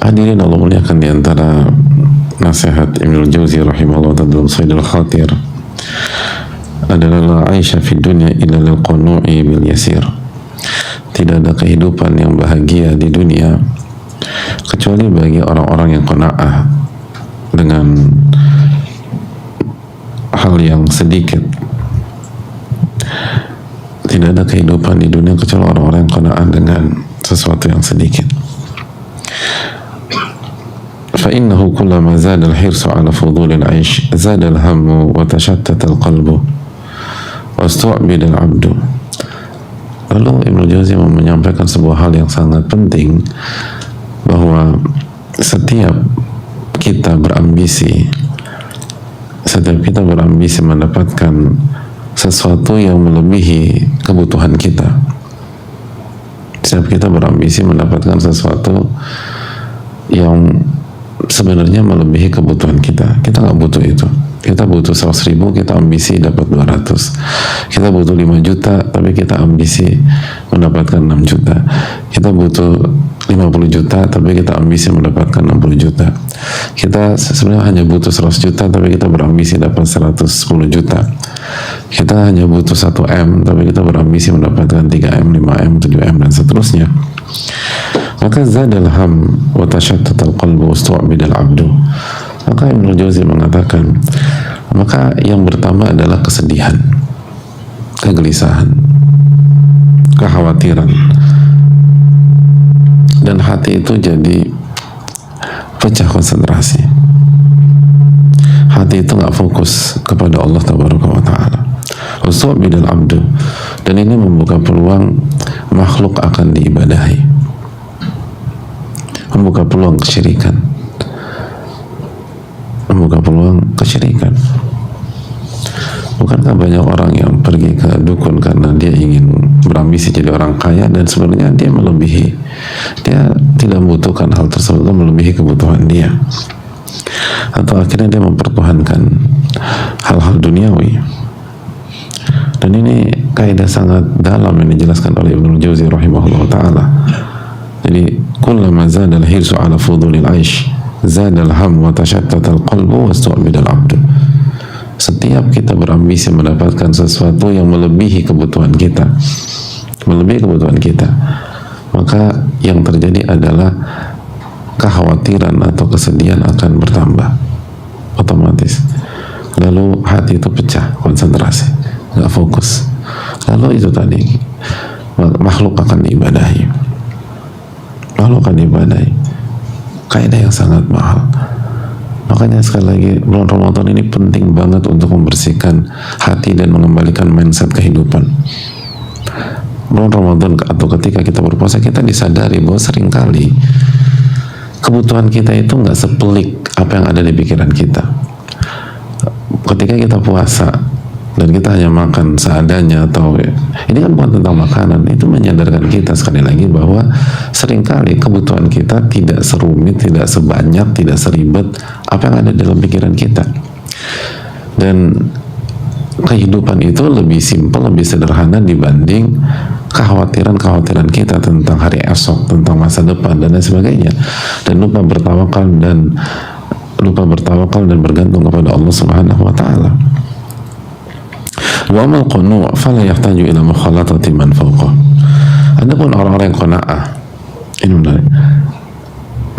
Hadirin Allah muliakan, di antara nasihat Ibnul Jauzi rahimahullah dalam Saidul Khatir adalah la aisha fid dunya illa lil qanu'i bil yasir. Tidak ada kehidupan yang bahagia di dunia kecuali bagi orang-orang yang qanaah dengan hal yang sedikit. Tidak ada kehidupan di dunia kecuali orang-orang yang qanaah dengan sesuatu yang sedikit. فإنه كلما زاد الحرص على فضول العيش زاد الهم وتشتت القلب واستعبد العبد. Lalu Ibnu Jauzi menyampaikan sebuah hal yang sangat penting, bahwa setiap kita berambisi mendapatkan sesuatu yang melebihi kebutuhan kita. Setiap kita berambisi mendapatkan sesuatu yang sebenarnya melebihi kebutuhan kita. Kita nggak butuh itu. Kita butuh 100.000, kita ambisi dapat 200. Kita butuh 5 juta, tapi kita ambisi mendapatkan 6 juta. Kita butuh 50 juta, tapi kita ambisi mendapatkan 60 juta. Kita sebenarnya hanya butuh 100 juta, tapi kita berambisi dapat 110 juta. Kita hanya butuh 1 M, tapi kita berambisi mendapatkan 3 M, 5 M, 7 M, dan seterusnya. Maka zadal ham wa tashattat al-qalbu wastu'bida al-'abdu. Maka Ibnu Jauzi mengatakan, maka yang pertama adalah kesedihan, kegelisahan, kekhawatiran, dan hati itu jadi pecah konsentrasi. Hati itu nggak fokus kepada Allah Tabaraka wa Ta'ala. Wastu'bida al-'abdu, dan ini membuka peluang makhluk akan diibadahi, membuka peluang kesyirikan, Bukankah banyak orang yang pergi ke dukun karena dia ingin berambisi jadi orang kaya, dan sebenarnya dia melebihi, dia tidak membutuhkan hal tersebut, melebihi kebutuhan dia, atau akhirnya dia mempertuhankan hal-hal duniawi. Dan ini kaidah sangat dalam yang dijelaskan oleh Ibnu Jauzi rahimahullah ta'ala. Jadi kullama zada al-hirsu ala fudulil aish zada al-ham wa tashattata al-qalbu wastu'bida al-'abdu. Setiap kita berambisi mendapatkan sesuatu yang melebihi kebutuhan kita, maka yang terjadi adalah kekhawatiran atau kesedihan akan bertambah otomatis. Lalu hati itu pecah konsentrasi, nggak fokus. Lalu itu tadi, makhluk akan diibadahi. Kaidah yang sangat mahal. Makanya sekali lagi, bulan Ramadan ini penting banget untuk membersihkan hati dan mengembalikan mindset kehidupan. Bulan Ramadan atau ketika kita berpuasa, kita disadari bahwa seringkali kebutuhan kita itu nggak sepelik apa yang ada di pikiran kita. Ketika kita puasa dan kita hanya makan seadanya, atau ini kan bukan tentang makanan, itu menyadarkan kita sekali lagi bahwa seringkali kebutuhan kita tidak serumit, tidak sebanyak, tidak seribet apa yang ada dalam pikiran kita. Dan kehidupan itu lebih simpel, lebih sederhana dibanding kekhawatiran kita tentang hari esok, tentang masa depan, dan lain sebagainya. Dan lupa bertawakal dan bergantung kepada Allah Subhanahu wa Ta'ala. Wa amal qanu' fala yahtaju ila mukhalatati man fawqah. Adapun orang-orang yang qanaah, ini menarik,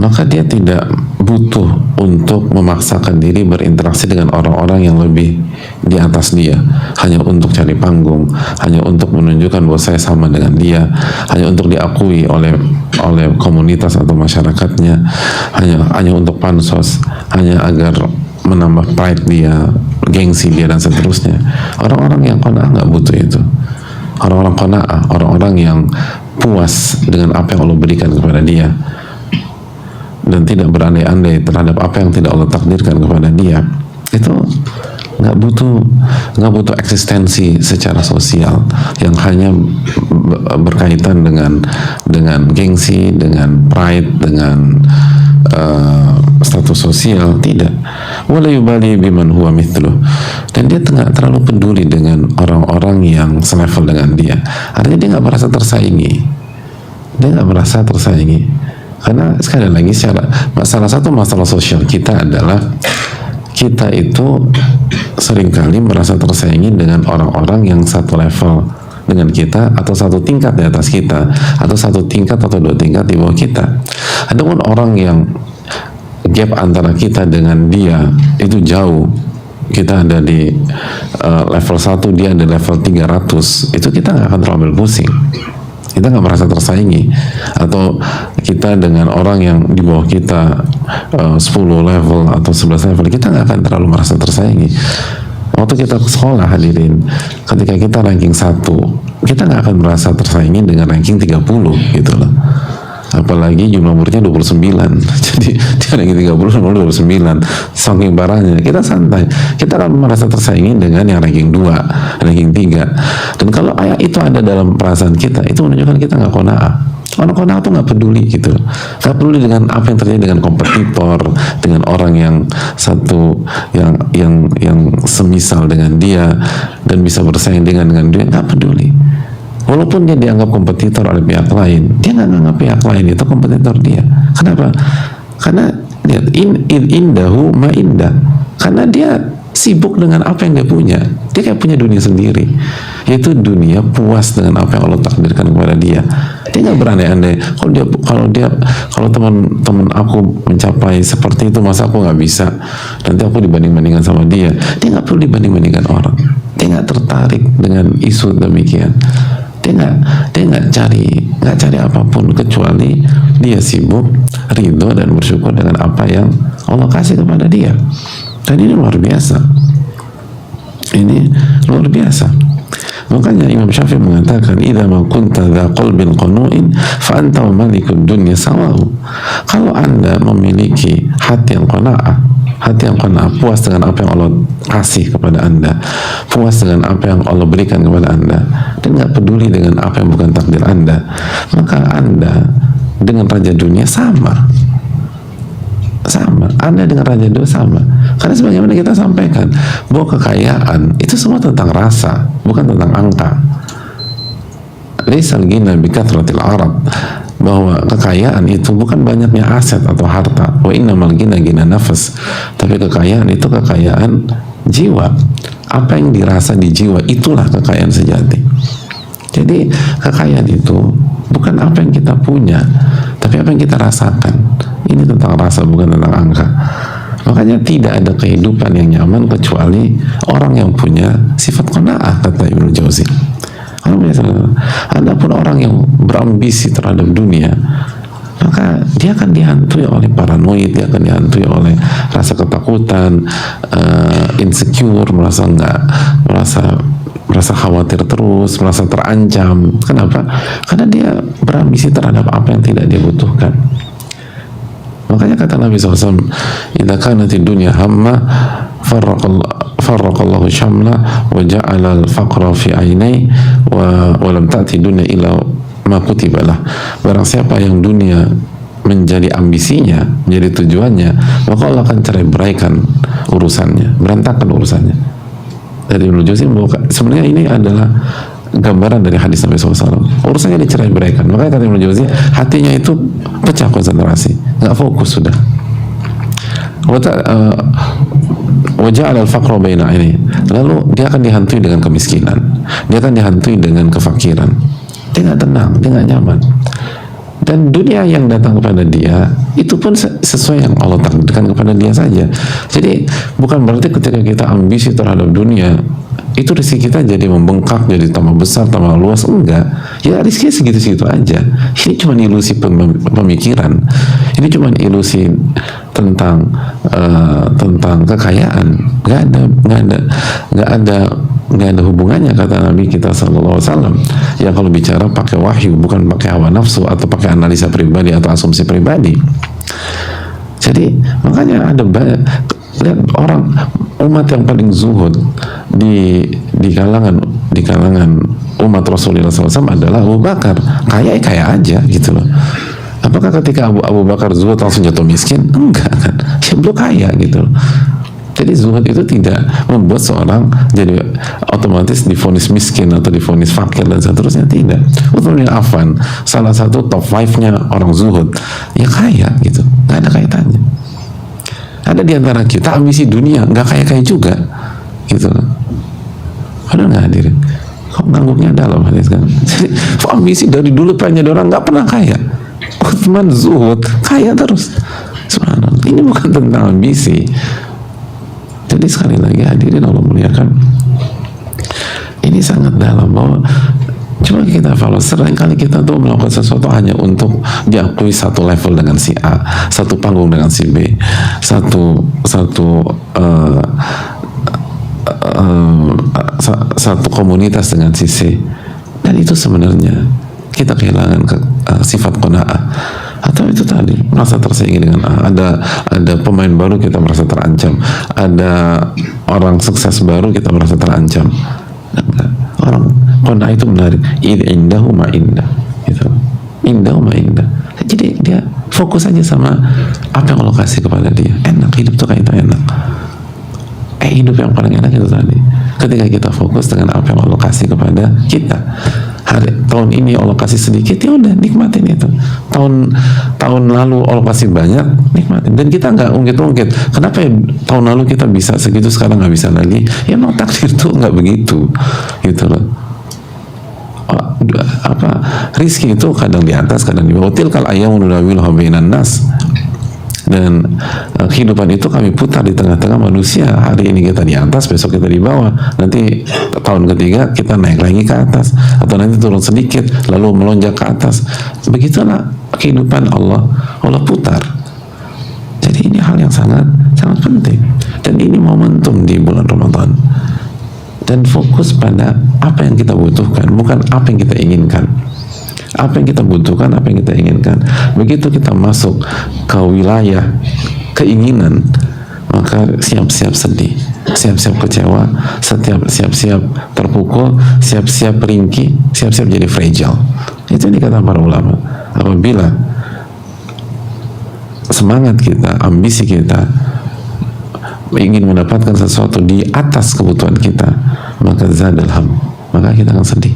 maka dia tidak butuh untuk memaksakan diri berinteraksi dengan orang-orang yang lebih di atas dia, hanya untuk cari panggung, hanya untuk menunjukkan bahwa saya sama dengan dia, hanya untuk diakui oleh komunitas atau masyarakatnya, hanya untuk pansos, hanya agar menambah pride dia, gengsi dia, dan seterusnya. Orang-orang yang qanaah nggak butuh itu. Orang-orang qanaah, orang-orang yang puas dengan apa yang Allah berikan kepada dia dan tidak berandai-andai terhadap apa yang tidak Allah takdirkan kepada dia, itu nggak butuh eksistensi secara sosial yang hanya berkaitan dengan gengsi, dengan pride, dengan status sosial. Tidak. Wala yubali biman huwa mithluh. Dan dia tidak terlalu peduli dengan orang-orang yang selevel dengan dia. Artinya dia nggak merasa tersaingi. Karena sekali lagi salah satu masalah sosial kita adalah kita itu seringkali merasa tersaingi dengan orang-orang yang satu level dengan kita, atau satu tingkat di atas kita, atau satu tingkat atau dua tingkat di bawah kita. Adapun orang yang gap antara kita dengan dia itu jauh, kita ada di level 1, dia ada level 300, itu kita nggak akan terlalu pusing, kita nggak merasa tersaingi. Atau kita dengan orang yang di bawah kita 10 level atau 11 level, kita nggak akan terlalu merasa tersaingi. Waktu kita ke sekolah, hadirin, ketika kita ranking 1, kita nggak akan merasa tersaingi dengan ranking 30 gitu loh. Apalagi jumlah muridnya 29, jadi dia ranking 30, nomor 29, saking parahnya. Kita santai, kita akan merasa tersaingi dengan yang ranking 2, ranking 3. Dan kalau ayat itu ada dalam perasaan kita, itu menunjukkan kita nggak qanaah. Orang qanaah tuh nggak peduli gitu, nggak peduli dengan apa yang terjadi dengan kompetitor, dengan orang yang satu yang semisal dengan dia dan bisa bersaing dengan dia, nggak peduli. Walaupun dia dianggap kompetitor oleh pihak lain, dia nggak nganggap pihak lain itu kompetitor dia. Kenapa? Karena lihat, indahu ma indah. Karena dia sibuk dengan apa yang dia punya. Dia kayak punya dunia sendiri, yaitu dunia puas dengan apa yang Allah takdirkan kepada dia. Dia nggak berandai-andai. Kalau teman-teman aku mencapai seperti itu, masa aku nggak bisa? Nanti aku dibanding-bandingkan sama dia. Dia nggak perlu dibanding-bandingkan orang. Dia nggak tertarik dengan isu demikian. Dia nggak cari apapun kecuali dia sibuk ridho dan bersyukur dengan apa yang Allah kasih kepada dia. Dan ini luar biasa. Ini luar biasa. Makanya Imam Syafi'i mengatakan, idza ma kunta dza qalbin qanu'in fa anta malikud dunya sawa'u. Kalau Anda memiliki hati yang qanaah, puas dengan apa yang Allah kasih kepada Anda, puas dengan apa yang Allah berikan kepada Anda, dan nggak peduli dengan apa yang bukan takdir Anda, maka Anda dengan raja dunia sama. Anda dengan raja dunia sama. Karena sebagaimana kita sampaikan bahwa kekayaan itu semua tentang rasa, bukan tentang angka. Laisal ghina bi kathratil arad, bahwa kekayaan itu bukan banyaknya aset atau harta. Wa innamal ghina ghina nafas. Tapi kekayaan itu kekayaan jiwa. Apa yang dirasa di jiwa, itulah kekayaan sejati. Jadi kekayaan itu bukan apa yang kita punya, tapi apa yang kita rasakan. Ini tentang rasa, bukan tentang angka. Makanya tidak ada kehidupan yang nyaman kecuali orang yang punya sifat qanaah, kata Ibnu Jauzi. Adapun orang yang berambisi terhadap dunia, maka dia akan dihantui oleh paranoid, dia akan dihantui oleh rasa ketakutan, insecure, merasa khawatir terus, merasa terancam. Kenapa? Karena dia berambisi terhadap apa yang tidak dia butuhkan. Makanya kata Nabi SAW, idza kanatid dunya hamma farraqallahu syamla wa ja'ala al-faqra fi ainai wa lam ta'ti dunya illa ma kutiba lah. Barang siapa yang dunia menjadi ambisinya, menjadi tujuannya, maka Allah akan cerai-beraikan urusannya, berantakan urusannya. Dari Ibnu Jauzi, sebenarnya ini adalah gambaran dari hadis Nabi SAW. Urusannya dicerai-beraikan. Makanya kata Ibnu Jauzi, hatinya itu pecah konsentrasi, nggak fokus sudah. Wajah al-faqra baina ini. Lalu dia akan dihantui dengan kemiskinan, dia akan dihantui dengan kefakiran. Dia nggak tenang, dia nggak nyaman. Dan dunia yang datang kepada dia itu pun sesuai yang Allah takdirkan kepada dia saja. Jadi bukan berarti ketika kita ambisi terhadap dunia itu rezeki kita jadi membengkak, jadi tambah besar, tambah luas. Enggak, ya rezeki segitu-segitu aja. Ini cuma ilusi pemikiran, ini cuma ilusi tentang kekayaan. Nggak ada hubungannya, kata Nabi kita SAW, yang kalau bicara pakai wahyu, bukan pakai hawa nafsu atau pakai analisa pribadi atau asumsi pribadi. Jadi makanya ada banyak, lihat orang umat yang paling zuhud di kalangan umat Rasulullah SAW adalah Abu Bakar. Kaya aja gitu loh. Apakah ketika Abu Bakar zuhud langsung jatuh miskin? Enggak kan, ya belum kaya gitu loh. Jadi zuhud itu tidak membuat seorang jadi otomatis divonis miskin atau divonis fakir dan seterusnya, tidak. Utsman bin Affan salah satu top 5-nya orang zuhud, ya kaya gitu, nggak ada kaitannya. Ada di antara kita ambisi dunia, nggak kaya-kaya juga gitu. Padahal nggak hadirin, kok ngangguknya dalam hadis kan. Jadi ambisi dari dulu pengen jadi orang, nggak pernah kaya. Utsman zuhud, kaya terus. Subhanallah. Ini bukan tentang ambisi. Jadi sekali lagi hadirin Allah muliakan, ini sangat dalam, bahwa coba kita follow, seringkali kita tuh melakukan sesuatu hanya untuk diakui satu level dengan si A, satu panggung dengan si B, satu komunitas dengan si C, dan itu sebenarnya kita kehilangan sifat qanaah. Atau itu tadi merasa tersaingi dengan ada pemain baru kita merasa terancam, ada orang sukses baru kita merasa terancam. Orang qanaah itu menarik, indahu ma indah gitu, indahu ma indah. Jadi dia fokus aja sama apa yang Allah kasih kepada dia. Enak, hidup tuh kayak itu enak. Hidup yang paling enak itu tadi ketika kita fokus dengan apa yang Allah kasih kepada kita. Tahun ini Allah kasih sedikit, ya udah nikmatin itu. Tahun lalu Allah kasih banyak, nikmatin. Dan kita nggak ungkit-ungkit. Kenapa ya tahun lalu kita bisa segitu, sekarang nggak bisa lagi? Ya memang takdir tuh nggak begitu, gitu loh. Rizki itu kadang di atas, kadang di bawah. Tilkal ayyamu nudawiluha bainan nas. Dan kehidupan itu kami putar di tengah-tengah manusia. Hari ini kita di atas, besok kita di bawah, nanti tahun ketiga kita naik lagi ke atas, atau nanti turun sedikit lalu melonjak ke atas. Begitulah kehidupan Allah putar. Jadi ini hal yang sangat penting, dan ini momentum di bulan Ramadan. Dan fokus pada apa yang kita butuhkan, bukan apa yang kita inginkan. Apa yang kita butuhkan, apa yang kita inginkan. Begitu kita masuk ke wilayah keinginan, maka siap-siap sedih, siap-siap kecewa, siap-siap terpukul, siap-siap ringkih, siap-siap jadi fragile. Itu yang dikatakan para ulama. Apabila semangat kita, ambisi kita ingin mendapatkan sesuatu di atas kebutuhan kita, maka zadal ham, maka kita akan sedih.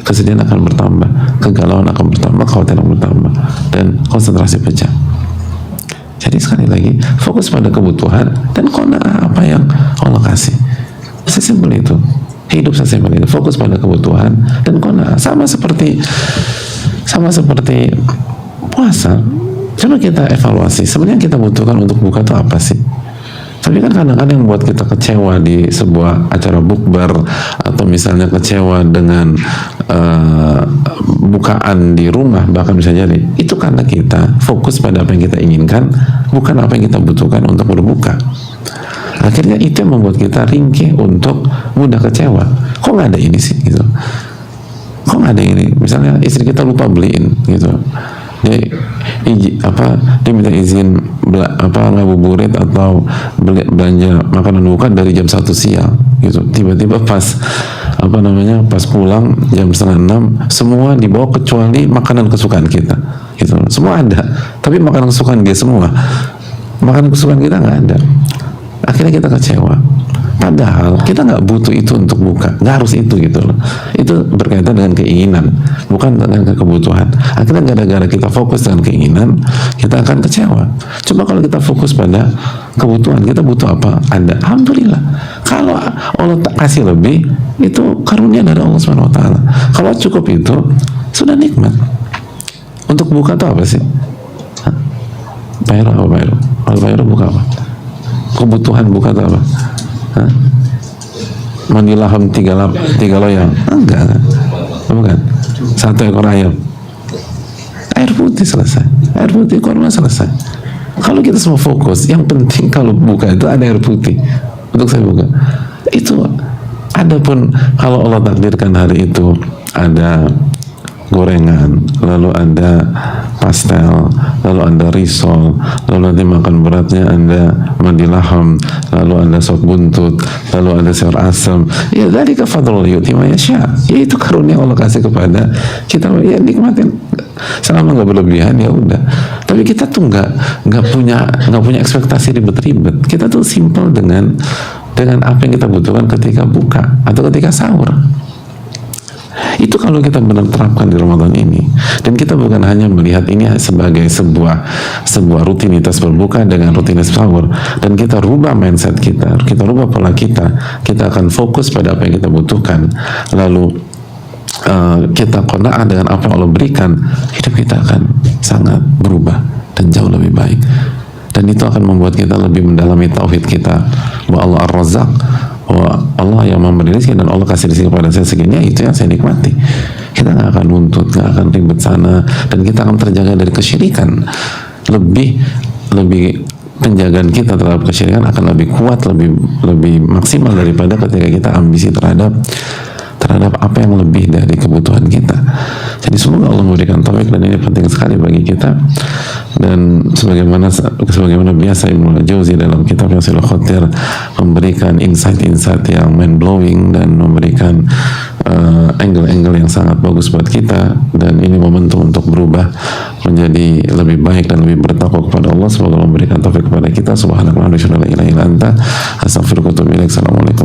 Kesedihan akan bertambah, kegalauan akan bertambah, kekhawatiran akan bertambah, dan konsentrasi pecah. Jadi sekali lagi fokus pada kebutuhan dan qanaah apa yang Allah kasih. Sesimpel itu. Hidup sesimpel itu. Fokus pada kebutuhan dan qanaah. Sama seperti puasa. Coba kita evaluasi. Sebenarnya kita butuhkan untuk buka itu apa sih? Tapi kan kadang-kadang yang buat kita kecewa di sebuah acara bukber, atau misalnya kecewa dengan bukaan di rumah, bahkan bisa jadi itu karena kita fokus pada apa yang kita inginkan, bukan apa yang kita butuhkan untuk berbuka. Akhirnya itu yang membuat kita ringkih untuk mudah kecewa. Kok nggak ada ini sih gitu? Kok nggak ada ini? Misalnya istri kita lupa beliin gitu. Dia minta izin ngabuburit atau belanja makanan buka dari jam 1 siang gitu. Tiba-tiba pas pulang jam 5:30 semua dibawa kecuali makanan kesukaan kita gitu. Semua ada, tapi makanan kesukaan dia semua, makanan kesukaan kita nggak ada. Akhirnya kita kecewa. Padahal kita nggak butuh itu untuk buka, nggak harus itu gitu loh. Itu berkaitan dengan keinginan, bukan dengan kebutuhan. Akhirnya gara-gara kita fokus dengan keinginan, kita akan kecewa. Coba kalau kita fokus pada kebutuhan, kita butuh apa? Ada, alhamdulillah. Kalau Allah tak kasih lebih, itu karunia dari Allah Subhanahu Wa Taala. Kalau cukup itu, sudah nikmat. Untuk buka itu apa sih? Bayar apa bayar? Kalau bayar buka apa? Kebutuhan buka itu apa? Mandi laham 3 loyang? Enggak, bukan. 1 ekor ayam, air putih selesai, air putih kurma selesai. Kalau kita semua fokus, yang penting kalau buka itu ada air putih untuk saya buka. Itu adapun kalau Allah takdirkan hari itu ada gorengan, lalu ada pastel, lalu ada risol, lalu nanti makan beratnya ada mandi laham, lalu ada sop buntut, lalu ada sayur asam. Ya dari kafadrul yuti ma yasha. Ya itu karunia Allah kasih kepada kita, ya nikmatin. Selama nggak berlebihan ya udah. Tapi kita tuh nggak punya ekspektasi ribet-ribet. Kita tuh simple dengan apa yang kita butuhkan ketika buka atau ketika sahur. Itu kalau kita benar terapkan di Ramadan ini, dan kita bukan hanya melihat ini sebagai sebuah rutinitas berbuka dengan rutinitas sahur, dan kita rubah mindset kita rubah pola kita akan fokus pada apa yang kita butuhkan, lalu kita qanaah dengan apa yang Allah berikan, hidup kita akan sangat berubah dan jauh lebih baik. Dan itu akan membuat kita lebih mendalami tauhid kita bahwa Allah Ar-Razzaq, bahwa Allah yang memberi rezeki, dan Allah kasih rezeki kepada saya segini, itu yang saya nikmati. Kita nggak akan nuntut, nggak akan ribet sana, dan kita akan terjaga dari kesyirikan. Lebih penjagaan kita terhadap kesyirikan akan lebih kuat, lebih maksimal daripada ketika kita ambisi terhadap apa yang lebih dari kebutuhan kita. Jadi semoga Allah memberikan taufik, dan ini penting sekali bagi kita. Dan sebagaimana biasa Ibnu Jauzi dalam kitab Yasilul Khotir memberikan insight-insight yang mind-blowing dan memberikan angle-angle yang sangat bagus buat kita, dan ini momentum untuk berubah menjadi lebih baik dan lebih bertakwa kepada Allah. Semoga Allah memberikan taufik kepada kita. Subhanallah wa bihamdihi, la ilaha illa anta, astaghfiruka wa atubu ilaik. Assalamualaikum.